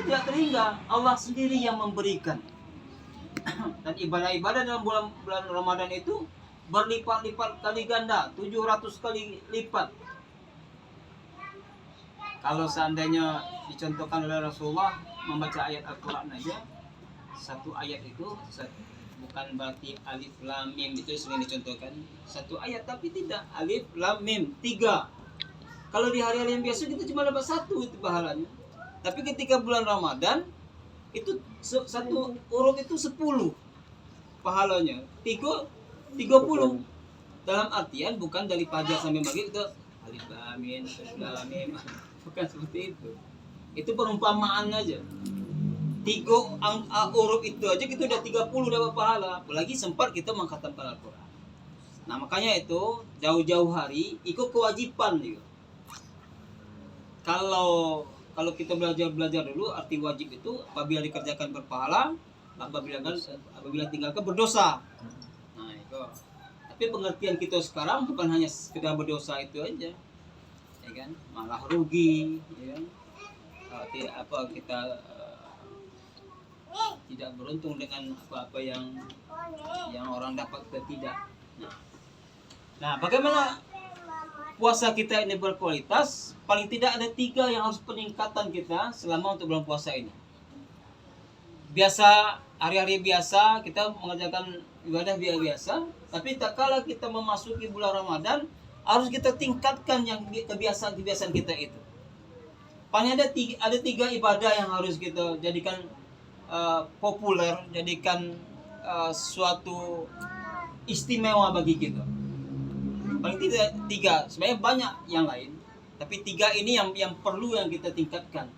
tidak terhingga. Allah sendiri yang memberikan. Dan ibadah-ibadah dalam bulan Ramadan itu berlipat-lipat kali ganda, 700 kali lipat. Kalau seandainya dicontohkan oleh Rasulullah membaca ayat Al-Quran aja, satu ayat itu bukan berarti alif lam mim itu sering dicontohkan satu ayat, tapi tidak alif lam mim 3. Kalau di hari-hari yang biasa kita cuma dapat 1 itu pahalanya, tapi ketika bulan Ramadan itu satu huruf itu 10 pahalanya, 30. Dalam artian bukan dari fajar sampai maghrib itu alif lam mim, alif lam mim. Bukan seperti itu. Itu perumpamaan aja. 3 huruf itu aja kita udah 30 dapat pahala. Apalagi sempat kita mengkhatamkan Al-Quran. Nah makanya itu jauh-jauh hari ikut kewajiban juga. Kalau kita belajar dulu, arti wajib itu apabila dikerjakan berpahala, apabila tinggalkan berdosa. Nah itu. Tapi pengertian kita sekarang bukan hanya sekedar berdosa itu aja, ya kan? Malah rugi, ya kan? Kita tidak beruntung dengan apa-apa yang orang dapat, kita tidak. Nah, bagaimana puasa kita ini berkualitas? Paling tidak ada 3 yang harus peningkatan kita selama untuk bulan puasa ini. Biasa, hari-hari biasa kita mengerjakan ibadah biasa, tapi tak kala kita memasuki bulan Ramadan, harus kita tingkatkan yang kebiasaan-kebiasaan kita itu. Paling ada 3 ibadah yang harus kita jadikan populer, jadikan suatu istimewa bagi kita. Paling tidak 3, sebenarnya banyak yang lain, tapi 3 ini yang perlu yang kita tingkatkan,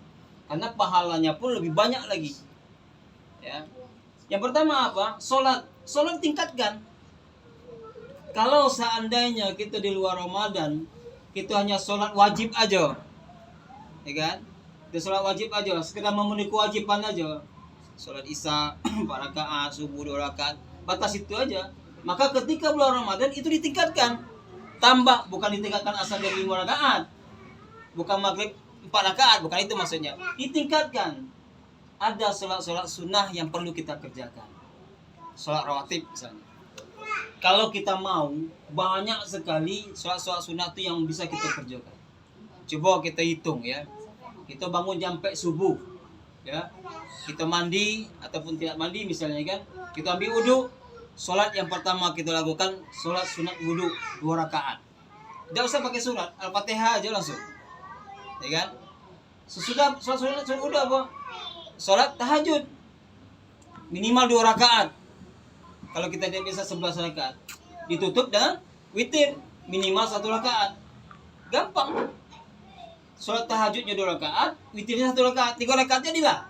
karena pahalanya pun lebih banyak lagi. Ya. Yang pertama apa? Sholat tingkatkan. Kalau seandainya kita di luar Ramadan, kita hanya sholat wajib aja, ya kan? Kita sholat wajib aja, sekedar memenuhi kewajiban aja. Sholat isya 4 rakaat, subuh 2 rakaat, batas itu aja. Maka ketika bulan Ramadan itu ditingkatkan, tambah, bukan ditingkatkan asal dari 5 rakaat, bukan maghrib 4 rakaat, bukan itu maksudnya. Ditingkatkan. Ada sholat sunnah yang perlu kita kerjakan. Sholat rawatib misalnya. Kalau kita mau, banyak sekali sholat sunnah itu yang bisa kita kerjakan. Coba kita hitung ya. Kita bangun sampai subuh, ya. Kita mandi ataupun tidak mandi misalnya kan. Kita ambil wudu. Sholat yang pertama kita lakukan sholat sunat wudu 2 rakaat. Tidak usah pakai surat, Al-Fatihah aja langsung, ya kan? Sesudah sholat sunat wudu apa? Sholat tahajud minimal 2 rakaat. Kalau kita tidak bisa 11 rakaat, ditutup dengan witir minimal 1 rakaat. Gampang. Sholat tahajudnya 2 rakaat, witirnya 1 rakaat, 3 rakaat jadilah.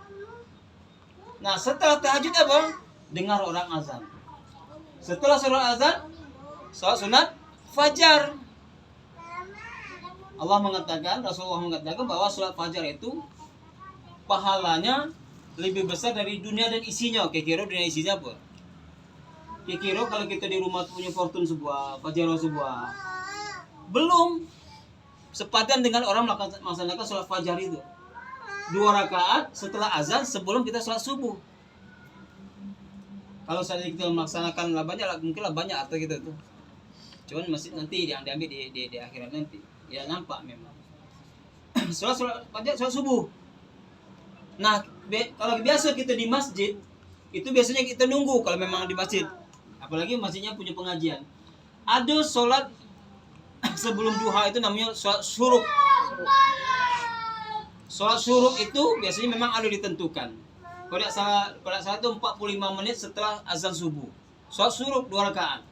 Nah setelah tahajud apa? Dengar orang azan. Setelah sholat azan, sholat sunat fajar. Rasulullah mengatakan bahwa sholat fajar itu pahalanya lebih besar dari dunia dan isinya. Kira-kira dunia isinya apa? Kira-kira kalau kita di rumah punya fortune sebuah, Pajero sebuah, belum sepadan dengan orang melaksanakan sholat fajar itu 2 rakaat setelah azan sebelum kita sholat subuh. Kalau saat kita melaksanakan mungkin banyak atau gitu tuh. Cuman masih nanti yang diambil di akhirat nanti. Ya nampak memang. sholat fajar, sholat subuh. Nah, kalau biasa kita di masjid, itu biasanya kita nunggu kalau memang di masjid. Apalagi masjidnya punya pengajian. Ada sholat sebelum duha itu namanya sholat syuruk. Sholat syuruk itu biasanya memang ada ditentukan. Kalau tidak salah itu 45 menit setelah azan subuh. Sholat syuruk 2 rakaat.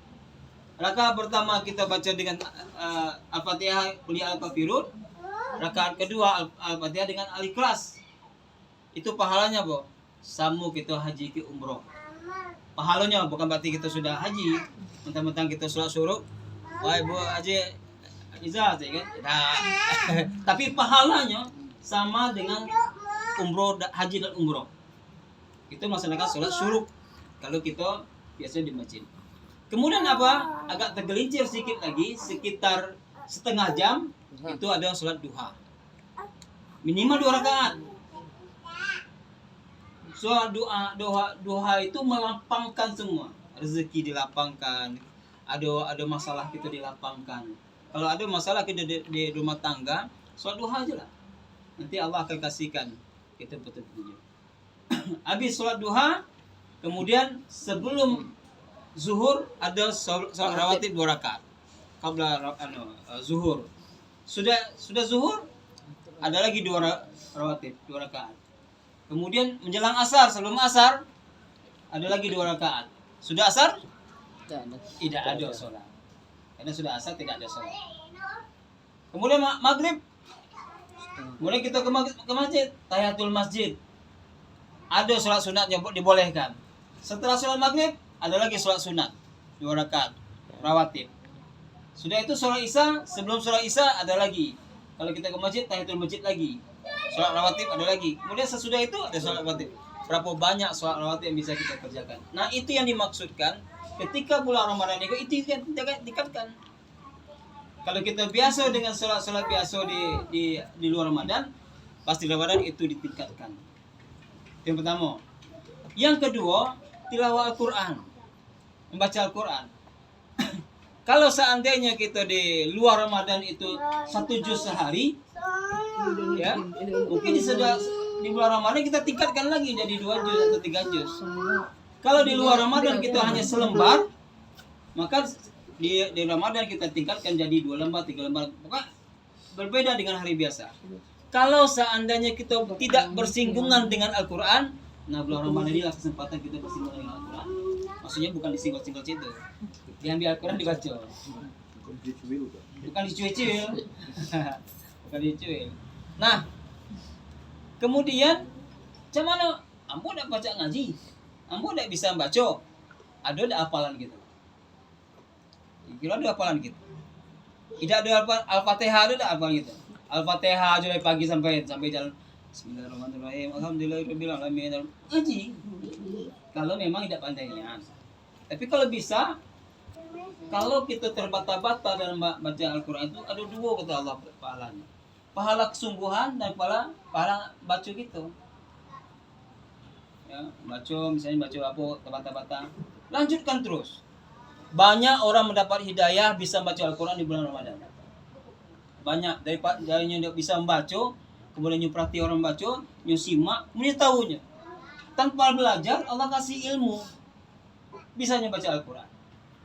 Rakaat pertama kita baca dengan Al-Fatihah, Qul ya al-Kafirun. Rakaat kedua Al-Fatihah dengan Al-Ikhlas. Itu pahalanya, Bo. Sama kita haji ke umroh. Pahalanya bukan berarti kita sudah haji, mentang-mentang kita sholat syuruk. Wah, Ibu Haji Izzat, ya kan? Nah, tapi pahalanya sama dengan umroh, haji dan umroh. Itu melaksanakan sholat syuruk kalau kita biasanya di masjid. Kemudian apa? Agak tergelincir sedikit lagi, sekitar setengah jam itu ada sholat duha. Minimal 2 rakaat. Soal doa itu melapangkan semua. Rezeki dilapangkan. Ada masalah kita dilapangkan. Kalau ada masalah kita di rumah tangga, soal doa aja lah. Nanti Allah akan kasihkan kita petunjuk. Habis sholat duha, kemudian sebelum zuhur ada sholat rawatib 2 rakaat. Qabla zuhur. Sudah zuhur, ada lagi 2 rawatib 2 rakaat. Kemudian menjelang asar, sebelum asar ada lagi 2 rakaat. Sudah asar? Tidak ada sholat. Karena sudah asar tidak ada sholat. Kemudian maghrib, kemudian kita ke masjid, tahiyatul masjid. Ada sholat sunat yang dibolehkan. Setelah sholat maghrib, ada lagi sholat sunat 2 rakaat rawatib. Sudah itu sholat isya, sebelum sholat isya ada lagi. Kalau kita ke masjid, tahiyatul masjid lagi. Sholat rawatib ada lagi. Kemudian sesudah itu ada sholat rawatib. Berapa banyak sholat rawatib yang bisa kita kerjakan. Nah itu yang dimaksudkan ketika bulan Ramadan itu yang ditingkatkan. Kalau kita biasa dengan sholat biasa di luar Ramadan, pasti Ramadan itu ditingkatkan. Yang pertama. Yang kedua, tilawah Al-Quran. Membaca Al-Quran. Kalau seandainya kita di luar Ramadan itu 1 juz sehari, ya, mungkin di bulan Ramadan kita tingkatkan lagi jadi 2 juz atau 3 juz. Kalau di luar Ramadan kita hanya selembar, maka di Ramadan kita tingkatkan jadi 2 lembar, 3 lembar. Maka berbeda dengan hari biasa. Kalau seandainya kita tidak bersinggungan dengan Al-Quran, nah bulan Ramadan inilah kesempatan kita bersinggungan dengan Al-Quran. Maksudnya bukan disinggol-singgol situ. Diambil Al-Quran dibaca. Bukan dicuil-cuil. Bukan dicuil. Nah, kemudian macam mana? Ambo tak baca ngaji. Ambo tak bisa baca. Ada hafalan gitu. Kira ada hafalan gitu. Tidak ada Al-Fatihah, ada hafalan gitu. Al-Fatihah aja dari pagi sampai jalan. Bismillahirrahmanirrahim. Alhamdulillahirabbil alamin. Ngaji. Kalau memang tidak pandainya. Tapi kalau bisa, kalau kita terbata-bata dalam baca Al-Quran itu ada 2 kata Allah pahalanya. Pahala kesungguhan dan pahala baca gitu. Ya, misalnya baca apa terbata-bata. Lanjutkan terus. Banyak orang mendapat hidayah bisa baca Al-Quran di bulan Ramadan. Banyak darinya dia bisa membaca, kemudian nyuprati orang baca, simak, kemudian tahunya. Tanpa belajar, Allah kasih ilmu. Bisanya baca Al-Quran.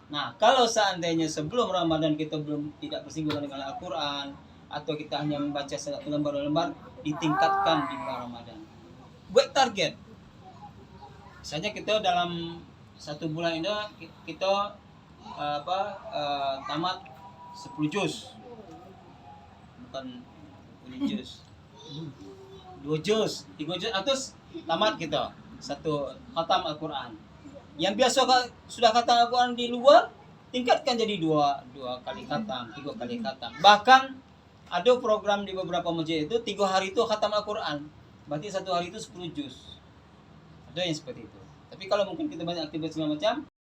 Nah, kalau seandainya sebelum Ramadan kita tidak bersinggungan dengan Al-Quran, atau kita hanya membaca 1 lembar-lembar, ditingkatkan di bulan Ramadan. Buat target. Misalnya kita dalam 1 bulan ini kita tamat 10 juz. Bukan 10 juz. 2 juz, 3 juz, atau tamat kita 1 khatam Al-Quran. Yang biasa sudah khatam Al-Quran di luar, tingkatkan jadi 2 kali khatam, 3 kali khatam. Bahkan ada program di beberapa masjid itu 3 hari itu khatam Al-Quran. Berarti 1 hari itu 10 juz. Ada yang seperti itu. Tapi kalau mungkin kita banyak aktivitas segala macam,